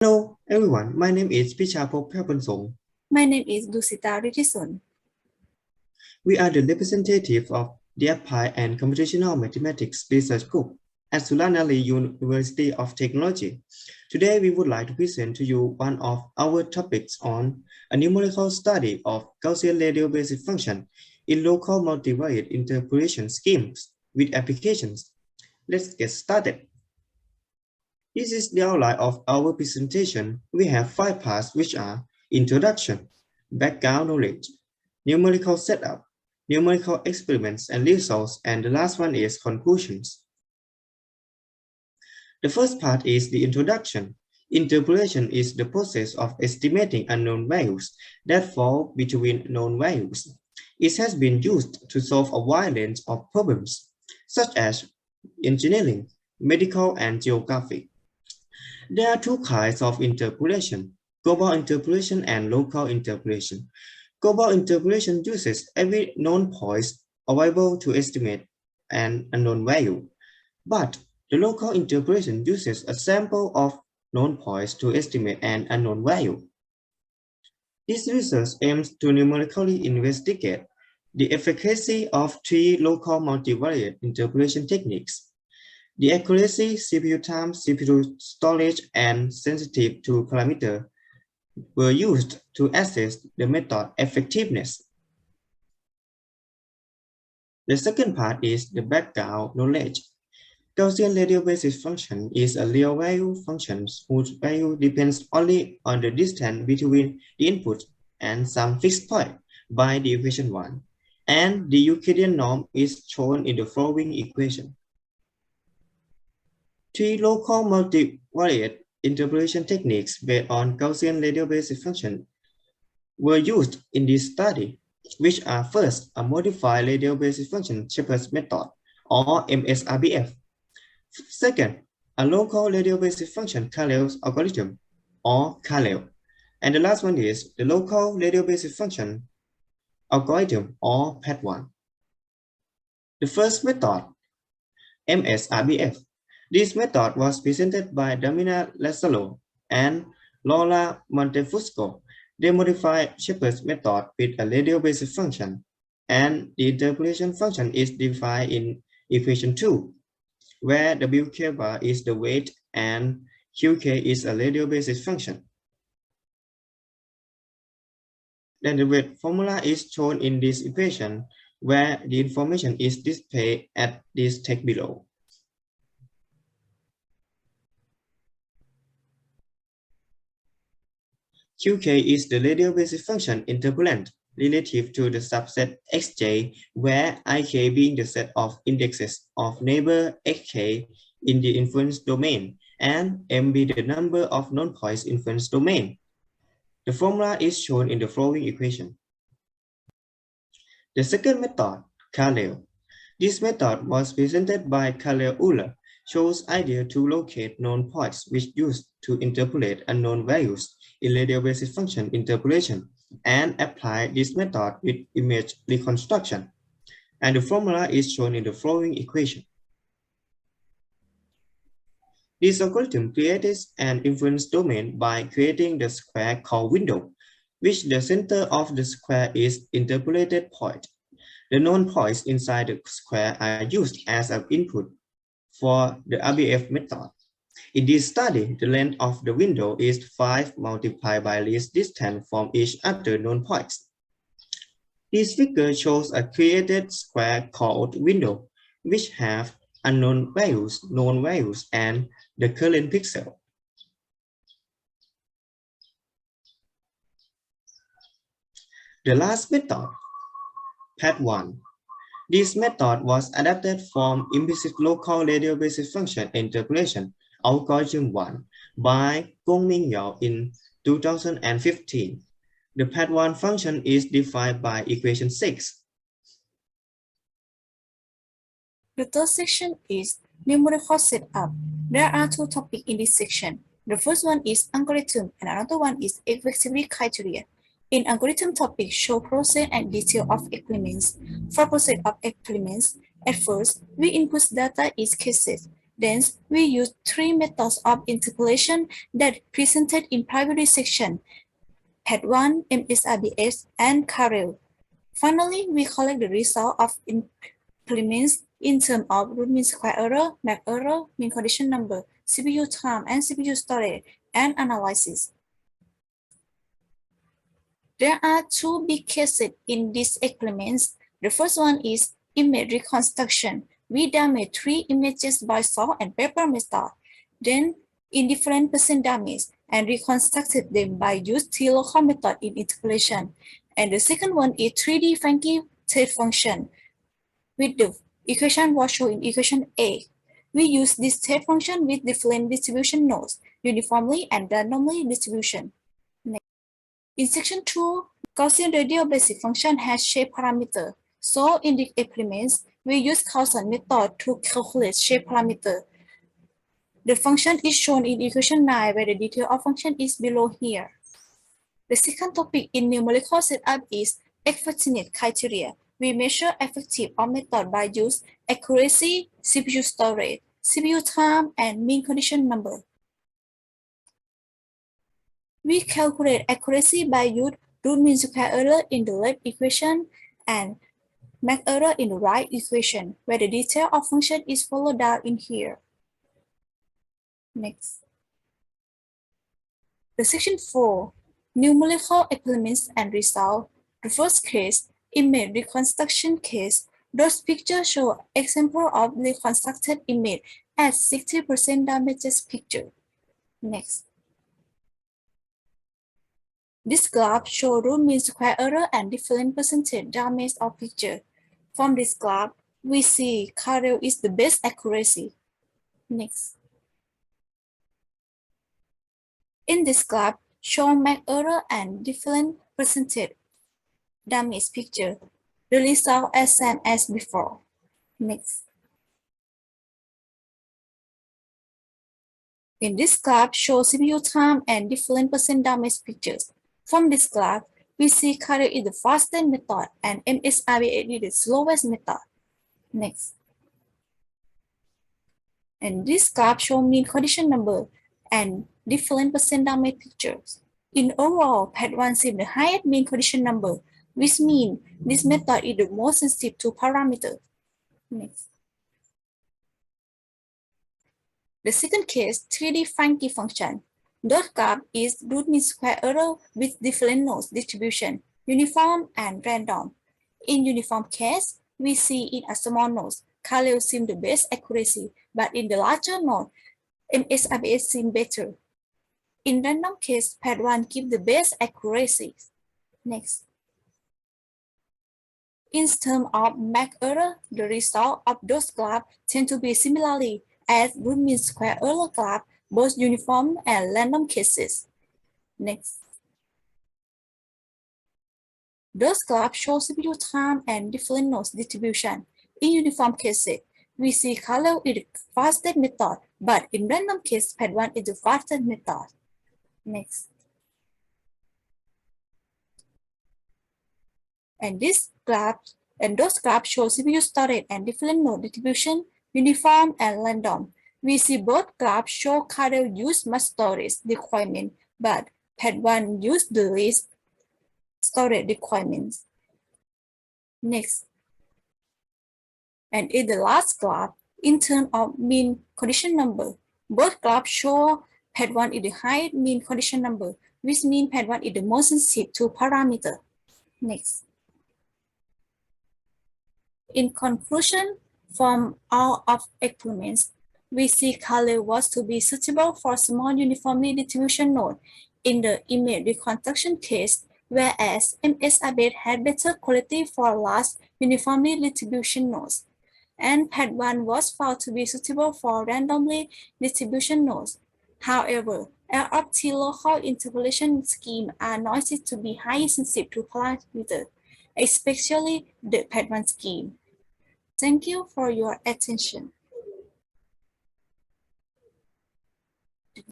Hello everyone, my name is Chapopวพลสง My name is Dusita Rittison. We are the representative of the Applied and Computational Mathematics Research Group at Sulanali University of Technology. Today we would like to present to you one of our topics on a numerical study of Gaussian radio-basic function in local multivariate interpolation schemes with applications. Let's get started. This is the outline of our presentation. We have 5 parts which are introduction, background knowledge, numerical setup, numerical experiments and results, and the last one is conclusions. The first part is the introduction. Interpolation is the process of estimating unknown values that fall between known values. It has been used to solve a wide range of problems, such as engineering, medical, and geography. There are 2 kinds of interpolation, global interpolation and local interpolation. Global interpolation uses every known point available to estimate an unknown value, but the local interpolation uses a sample of known points to estimate an unknown value. This research aims to numerically investigate the efficacy of 3 local multivariate interpolation techniques. The accuracy, CPU time, CPU storage, and sensitive to parameter were used to assess the method effectiveness. The second part is the background knowledge. Gaussian radio-basic function is a real value function whose value depends only on the distance between the input and some fixed point by the equation 1, and the Euclidean norm is shown in the following equation. 3 local multivariate interpolation techniques based on Gaussian radio-basic function were used in this study, which are first a modified radio-basic function Shepard's method or MSRBF. Second, a local radio-basic function Carrel's algorithm or Carrel. And the last one is the local radio-basic function algorithm or PAT1. The first method, MSRBF. This method was presented by Damina Lazzaro and Laura Montefusco. They modified Shepard's method with a radio-basic function, and the interpolation function is defined in equation 2, where WK bar is the weight and QK is a radio-basic function. Then the weight formula is shown in this equation, where the information is displayed at this text below. QK is the radio-basic function interpolant relative to the subset Xj, where Ik being the set of indexes of neighbor Xk in the inference domain, and M be the number of known points inference domain. The formula is shown in the following equation. The second method, Carrel. This method was presented by Carrel-Euler, shows idea to locate known points which used to interpolate unknown values in radio-basic function interpolation, and apply this method with image reconstruction. And the formula is shown in the following equation. This algorithm creates an inference domain by creating the square called window, which the center of the square is interpolated point. The known points inside the square are used as an input for the RBF method. In this study, the length of the window is 5 multiplied by least distance from each other known points. This figure shows a created square called window, which have unknown values, known values, and the current pixel. The last method, PAT1. This method was adapted from implicit local radio-basic function interpolation algorithm 1 by Gongming Yao in 2015. The PAT1 function is defined by equation 6. The third section is numerical setup. There are 2 topics in this section. The first one is algorithm and another one is effectivity criteria. In algorithm topic, show process and detail of experiments. For process of experiments, at first, we input data in cases. Then we use three methods of interpolation that presented in primary section: PET 1, MSRBF, and Carrel. Finally, we collect the result of implements in terms of root mean square error, MAC error, mean condition number, CPU time, and CPU storage, and analysis. There are two big cases in these experiments. The first one is image reconstruction. We damage three images by salt and pepper method, then indifferent percent damage, and reconstructed them by use T-local method in interpolation. And the second one is 3D Franke state function with the equation was shown in equation A. We use this state function with different distribution nodes, uniformly and randomly distribution. Next. In section 2, Gaussian radial basic function has shape parameter. So in the experiments, we use Gaussian method to calculate shape parameter. The function is shown in equation 9, where the detail of function is below here. The second topic in numerical setup is effectiveness criteria. We measure effective of method by use accuracy, CPU storage, CPU time, and mean condition number. We calculate accuracy by use root mean square error in the left equation and MAC error in the right equation, where the detail of function is followed down in here. Next. The section 4, numerical experiments and result. The first case, image reconstruction case. Those pictures show example of reconstructed image at 60% damages picture. Next. This graph shows root mean square error and different percentage damage of picture. From this graph, we see Carrel is the best accuracy. Next. In this graph, show MAC error and different percentage damage picture. The result as same as before. Next. In this graph, show CPU time and different percent damage pictures. From this graph, we see Carrel is the fastest method and MSRBF is the slowest method. Next. And this graph shows mean condition number and different percent damage pictures. In overall, PET 1 sees the highest mean condition number, which means this method is the most sensitive to parameters. Next. The second case, 3D Franke function. Dot graph is root mean square error with different nodes distribution, uniform and random. In uniform case, we see in a small node, Carrel seems the best accuracy, but in the larger node, MSRBF seems better. In random case, PET 1 gives the best accuracy. Next. In terms of MAC error, the result of those graphs tend to be similarly as root mean square error graph, both uniform and random cases. Next. Those graphs show CPU time and different nodes distribution. In uniform cases, we see Carrel is the fastest method, but in random case, PET 1 is the fastest method. Next. And this graph and those graphs show CPU storage and different node distribution, uniform and random. We see both graphs show Carrel use much storage requirement, but PET 1 use the least storage requirements. Next. And in the last graph, in terms of mean condition number, both graphs show PET 1 is the highest mean condition number, which means PET 1 is the most sensitive to parameter. Next. In conclusion, from all of experiments, we see Carrel was to be suitable for small uniformly distribution node in the image reconstruction case, whereas MSRBF had better quality for large uniformly distribution nodes. And PET 1 was found to be suitable for randomly distribution nodes. However, LFT local interpolation schemes are noted to be highly sensitive to parameters, especially the PET 1 scheme. Thank you for your attention.